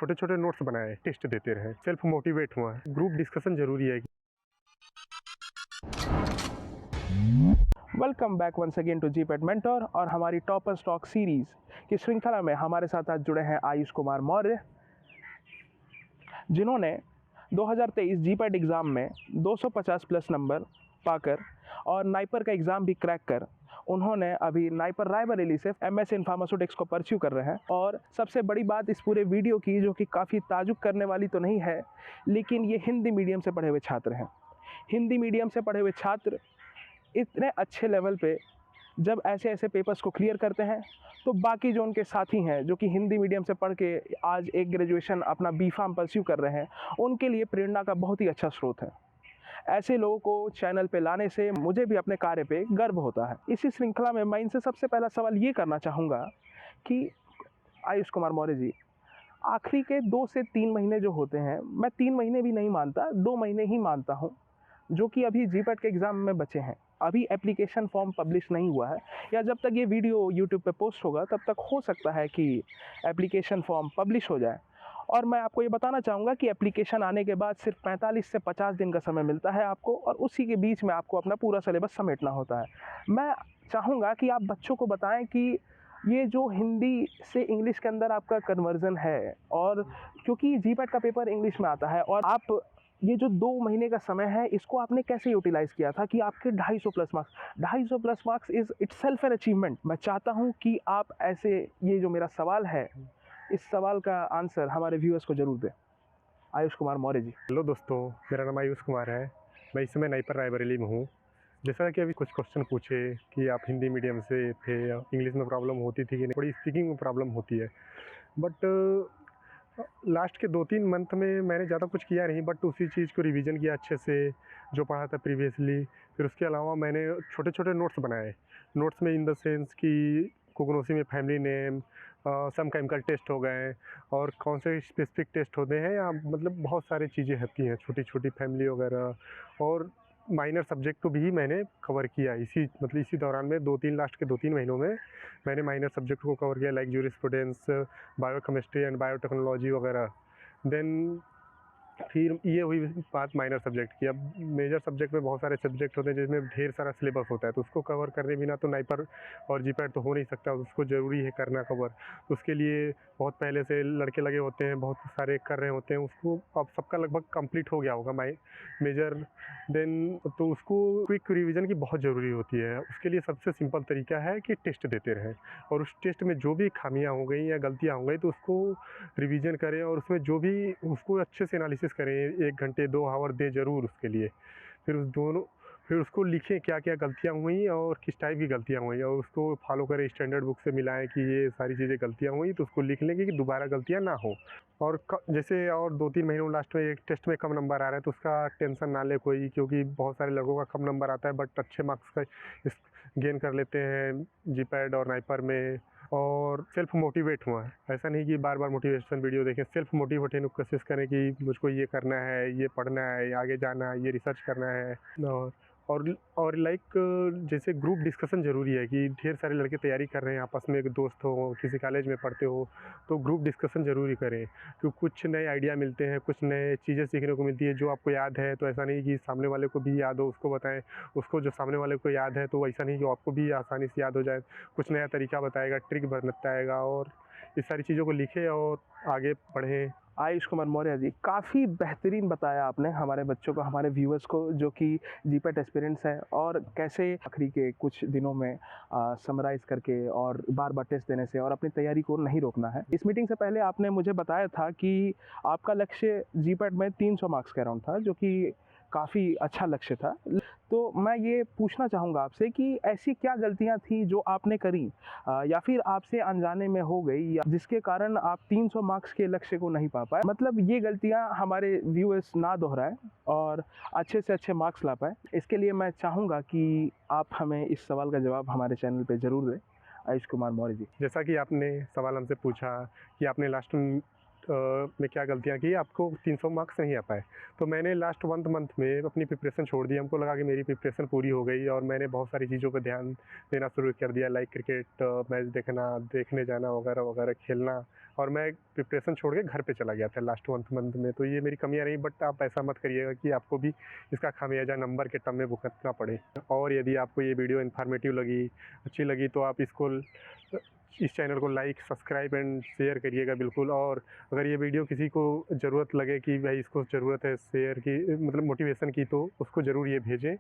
छोटे छोटे नोट्स बनाए, टेस्ट देते रहे, सेल्फ मोटिवेट हुआ। ग्रुप डिस्कशन जरूरी है। Welcome back once again to GPAT mentor और हमारी टॉपर स्टॉक सीरीज की श्रृंखला में हमारे साथ आज जुड़े हैं आयुष कुमार मौर्य, जिन्होंने 2023 जीपैट एग्ज़ाम में 250 प्लस नंबर पाकर और नाइपर का एग्ज़ाम भी क्रैक कर उन्होंने अभी नाइपर रायबरेली से एमएस इन फार्मास्यूटिक्स को परस्यू कर रहे हैं। और सबसे बड़ी बात इस पूरे वीडियो की, जो कि काफ़ी ताजुब करने वाली तो नहीं है, लेकिन ये हिंदी मीडियम से पढ़े हुए छात्र हैं। हिंदी मीडियम से पढ़े हुए छात्र इतने अच्छे लेवल पे जब ऐसे ऐसे पेपर्स को क्लियर करते हैं, तो बाकी जो उनके साथी हैं जो कि हिंदी मीडियम से पढ़ के आज एक ग्रेजुएशन अपना बी फार्म परस्यू कर रहे हैं, उनके लिए प्रेरणा का बहुत ही अच्छा स्रोत है। ऐसे लोगों को चैनल पे लाने से मुझे भी अपने कार्य पे गर्व होता है। इसी श्रृंखला में मैं इनसे सबसे पहला सवाल ये करना चाहूँगा कि आयुष कुमार मौर्य जी, आखिरी के 2 से 3 महीने जो होते हैं, मैं 3 महीने भी नहीं मानता, 2 महीने ही मानता हूँ, जो कि अभी जीपैट के एग्ज़ाम में बचे हैं। अभी एप्लीकेशन फॉर्म पब्लिश नहीं हुआ है, या जब तक ये वीडियो यूट्यूब पे पोस्ट होगा तब तक हो सकता है कि एप्लीकेशन फॉर्म पब्लिश हो जाए। और मैं आपको ये बताना चाहूँगा कि एप्लीकेशन आने के बाद सिर्फ 45 से 50 दिन का समय मिलता है आपको, और उसी के बीच में आपको अपना पूरा सिलेबस समेटना होता है। मैं चाहूँगा कि आप बच्चों को बताएं कि ये जो हिंदी से इंग्लिश के अंदर आपका कन्वर्जन है, और क्योंकि जीपैट का पेपर इंग्लिश में आता है, और आप ये जो 2 महीने का समय है, इसको आपने कैसे यूटिलाइज़ किया था कि आपके 250 plus marks, 250 plus marks is itself an achievement. मैं चाहता हूँ कि आप ऐसे, ये जो मेरा सवाल है, इस सवाल का आंसर हमारे व्यूअर्स को ज़रूर दें। आयुष कुमार मौर्य जी। हेलो दोस्तों, मेरा नाम आयुष कुमार है। मैं इस समय नाइपर रायबरेली में हूँ। जैसा कि अभी कुछ क्वेश्चन पूछे कि आप हिंदी मीडियम से थे, इंग्लिश में प्रॉब्लम होती थी कि नहीं, थोड़ी स्पीकिंग में प्रॉब्लम होती है। बट लास्ट के 2-3 मंथ में मैंने ज़्यादा कुछ किया नहीं, बट उसी चीज़ को रिवीजन किया अच्छे से, जो पढ़ा था प्रीवियसली। फिर उसके अलावा मैंने छोटे छोटे नोट्स बनाए। नोट्स में इन द सेंस कि कोगनोसी में family name, some chemical test हो गए, और कौन से स्पेसिफिक टेस्ट होते हैं, या मतलब बहुत सारी चीज़ें होती हैं, छोटी छोटी फैमिली वगैरह। और माइनर सब्जेक्ट को भी मैंने कवर किया इसी दौरान में, 2-3 लास्ट के 2-3 महीनों में मैंने माइनर सब्जेक्ट को कवर किया, like jurisprudence, biochemistry and biotechnology वगैरह। देन फिर ये हुई बात माइनर सब्जेक्ट की। अब मेजर सब्जेक्ट में बहुत सारे सब्जेक्ट होते हैं जिसमें ढेर सारा सिलेबस होता है, तो उसको कवर करने बिना तो नाइपर और जीपैट तो हो नहीं सकता, उसको ज़रूरी है करना कवर। उसके लिए बहुत पहले से लड़के लगे होते हैं, बहुत सारे कर रहे होते हैं उसको। अब सबका लगभग कंप्लीट हो गया होगा मेजर। देन तो उसको क्विक रिवीजन की बहुत ज़रूरी होती है। उसके लिए सबसे सिंपल तरीका है कि टेस्ट देते रहें, और उस टेस्ट में जो भी खामियां हो गई या गलतियां हो गई तो उसको रिवीजन करें, और उसमें जो भी उसको अच्छे से एनालिसिस करें। 1 घंटे 2 आवर दें ज़रूर उसके लिए। फिर उसको लिखें क्या क्या गलतियाँ हुई और किस टाइप की गलतियाँ हुई, और उसको फॉलो करें, स्टैंडर्ड बुक से मिलाएं कि ये सारी चीज़ें गलतियाँ हुई, तो उसको लिख लेंगे कि दोबारा गलतियाँ ना हो। और जैसे और 2-3 महीनों लास्ट में एक टेस्ट में कम नंबर आ रहा है, तो उसका टेंशन ना ले कोई, क्योंकि बहुत सारे लोगों का कम नंबर आता है बट अच्छे मार्क्स का गेन कर लेते हैं जीपैट और नाइपर में। और सेल्फ मोटिवेट हुआ है, ऐसा नहीं कि बार बार मोटिवेशन वीडियो देखें। सेल्फ मोटिवेट होने की कोशिश करें कि मुझको ये करना है, ये पढ़ना है, आगे जाना है, ये रिसर्च करना है। और लाइक जैसे ग्रुप डिस्कशन ज़रूरी है कि ढेर सारे लड़के तैयारी कर रहे हैं, आपस में एक दोस्त हो, किसी कॉलेज में पढ़ते हो, तो ग्रुप डिस्कशन ज़रूरी करें, क्योंकि कुछ नए आइडिया मिलते हैं, कुछ नए चीज़ें सीखने को मिलती है जो आपको याद है। तो ऐसा नहीं कि सामने वाले को भी याद हो उसको बताएं, उसको जो सामने वाले को याद है तो ऐसा नहीं कि आपको भी आसानी से याद हो जाए। कुछ नया तरीका बताएगा, ट्रिक बताएगा, और इस सारी चीज़ों को लिखें और आगे पढ़ें। आयुष कुमार मौर्य जी, काफ़ी बेहतरीन बताया आपने हमारे बच्चों को, हमारे व्यूअर्स को, जो कि जीपैट एस्पिरेंट्स हैं, और कैसे आखिरी के कुछ दिनों में समराइज़ करके और बार बार टेस्ट देने से और अपनी तैयारी को नहीं रोकना है। इस मीटिंग से पहले आपने मुझे बताया था कि आपका लक्ष्य जीपैट में 300 मार्क्स के अराउंड था, जो कि काफ़ी अच्छा लक्ष्य था। तो मैं ये पूछना चाहूँगा आपसे कि ऐसी क्या गलतियाँ थी जो आपने करी, या फिर आपसे अनजाने में हो गई, या जिसके कारण आप 300 मार्क्स के लक्ष्य को नहीं पा पाए। मतलब ये गलतियाँ हमारे व्यूअर्स ना दोहराएं और अच्छे से अच्छे मार्क्स ला पाए। इसके लिए मैं चाहूँगा कि आप हमें इस सवाल का जवाब हमारे चैनल पे ज़रूर दें। आयुष कुमार मौर्य जी, जैसा कि आपने सवाल हमसे पूछा कि आपने लास्ट में क्या गलतियाँ की, आपको 300 मार्क्स नहीं आ पाए, तो मैंने लास्ट 1 मंथ में अपनी प्रिपरेशन छोड़ दी। हमको लगा कि मेरी प्रिपरेशन पूरी हो गई, और मैंने बहुत सारी चीज़ों पर ध्यान देना शुरू कर दिया, लाइक क्रिकेट मैच देखना, देखने जाना वगैरह वगैरह, खेलना और मैं प्रिपरेशन छोड़ के घर पे चला गया था लास्ट मंथ में। तो ये मेरी कमियाँ रही, बट आप ऐसा मत करिएगा कि आपको भी इसका खामियाजा नंबर के टर्म में भुगतना पड़े। और यदि आपको ये वीडियो इन्फॉर्मेटिव लगी, अच्छी लगी, तो आप इस चैनल को लाइक, सब्सक्राइब एंड शेयर करिएगा बिल्कुल। और अगर ये वीडियो किसी को ज़रूरत लगे कि भाई इसको ज़रूरत है शेयर की, मतलब मोटिवेशन की, तो उसको ज़रूर ये भेजें।